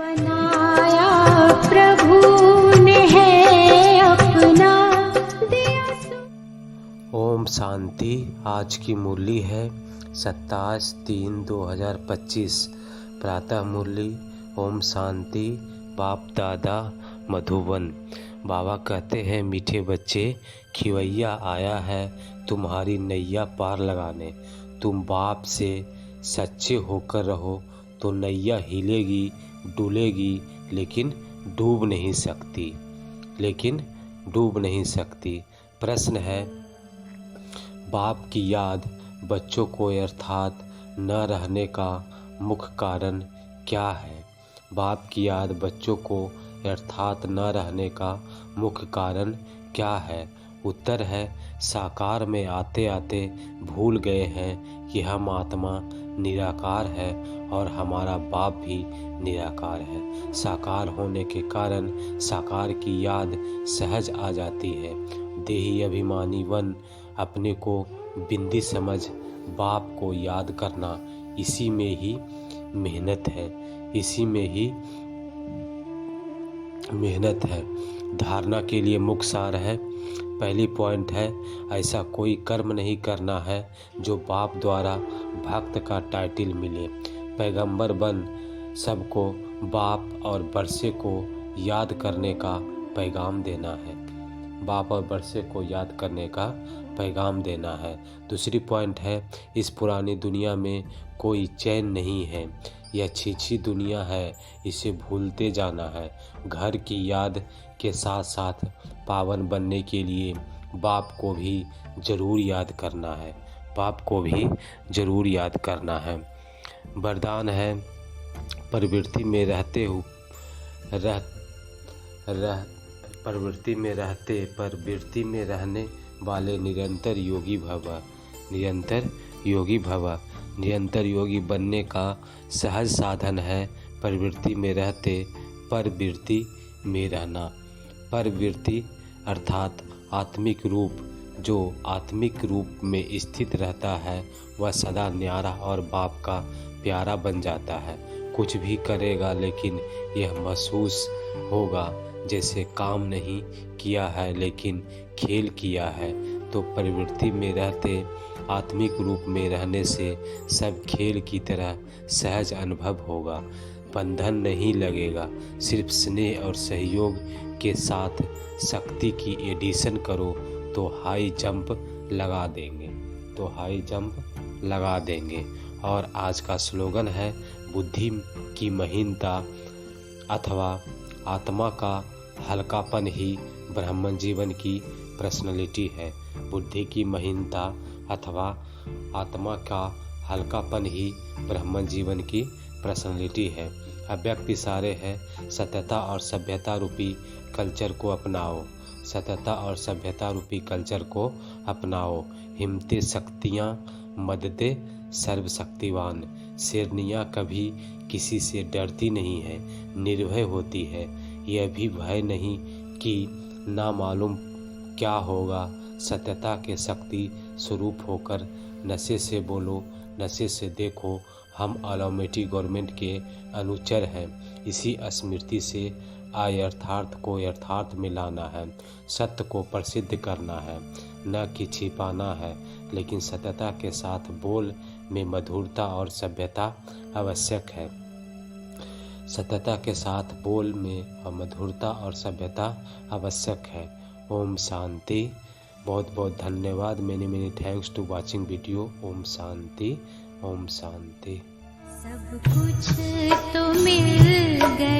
बनाया प्रभु ने है अपना दिया। ओम शांति। आज की मुरली है 27/3/2025। प्रातः मुरली। ओम शांति। बाप दादा मधुबन। बाबा कहते हैं, मीठे बच्चे, खिवैया आया है तुम्हारी नैया पार लगाने। तुम बाप से सच्चे होकर रहो तो नैया हिलेगी डुलेगी, लेकिन डूब नहीं सकती। प्रश्न है, बाप की याद बच्चों को अर्थात न रहने का मुख्य कारण क्या है? बाप की याद बच्चों को अर्थात न रहने का मुख्य कारण क्या है? उत्तर है, साकार में आते आते भूल गए हैं कि हम आत्मा निराकार है और हमारा बाप भी निराकार है। साकार होने के कारण साकार की याद सहज आ जाती है। देही अभिमानी वन अपने को बिंदी समझ बाप को याद करना, इसी में ही मेहनत है। धारणा के लिए मुख्य सार है। पहली पॉइंट है, ऐसा कोई कर्म नहीं करना है जो बाप द्वारा भक्त का टाइटल मिले। पैगंबर बन सबको बाप और बरसे को याद करने का पैगाम देना है। बाप और बरसे को याद करने का पैगाम देना है। दूसरी पॉइंट है, इस पुरानी दुनिया में कोई चैन नहीं है। यह अच्छी दुनिया है, इसे भूलते जाना है। घर की याद के साथ साथ पावन बनने के लिए बाप को भी जरूर याद करना है। वरदान है, प्रवृत्ति में रहते प्रवृत्ति में रहने वाले निरंतर योगी बनने का सहज साधन है प्रवृत्ति में रहते प्रवृत्ति में रहना। प्रवृत्ति अर्थात आत्मिक रूप, जो आत्मिक रूप में स्थित रहता है वह सदा न्यारा और बाप का प्यारा बन जाता है। कुछ भी करेगा लेकिन यह महसूस होगा जैसे काम नहीं किया है लेकिन खेल किया है। तो प्रवृत्ति में रहते आत्मिक रूप में रहने से सब खेल की तरह सहज अनुभव होगा। बंधन नहीं लगेगा। सिर्फ स्नेह और सहयोग के साथ शक्ति की एडिशन करो तो हाई जंप लगा देंगे। और आज का स्लोगन है, बुद्धि की महीनता अथवा आत्मा का हल्कापन ही ब्राह्मण जीवन की पर्सनैलिटी है। बुद्धि की महीनता अथवा आत्मा का हल्कापन ही ब्राह्मण जीवन की पर्सनैलिटी है। अव्यक्त इशारे है, सत्यता और सभ्यता रूपी कल्चर को अपनाओ। हिम्मते शक्तियाँ मददे सर्वशक्तिवान। शेरनियाँ कभी किसी से डरती नहीं है, निर्भय होती है। यह भी भय नहीं कि ना मालूम क्या होगा। सत्यता के शक्ति स्वरूप होकर नशे से बोलो, नशे से देखो। हम अलॉमेटी गवर्नमेंट के अनुचर हैं। इसी स्मृति से आए यथार्थ को यथार्थ में लाना है। सत्य को प्रसिद्ध करना है, न कि छिपाना है। लेकिन सत्यता के साथ बोल में मधुरता और सभ्यता आवश्यक है। ओम शांति। बहुत बहुत धन्यवाद। Many thanks to watching video. ओम शांति। ओम शांति। सब कुछ तो मिल गया।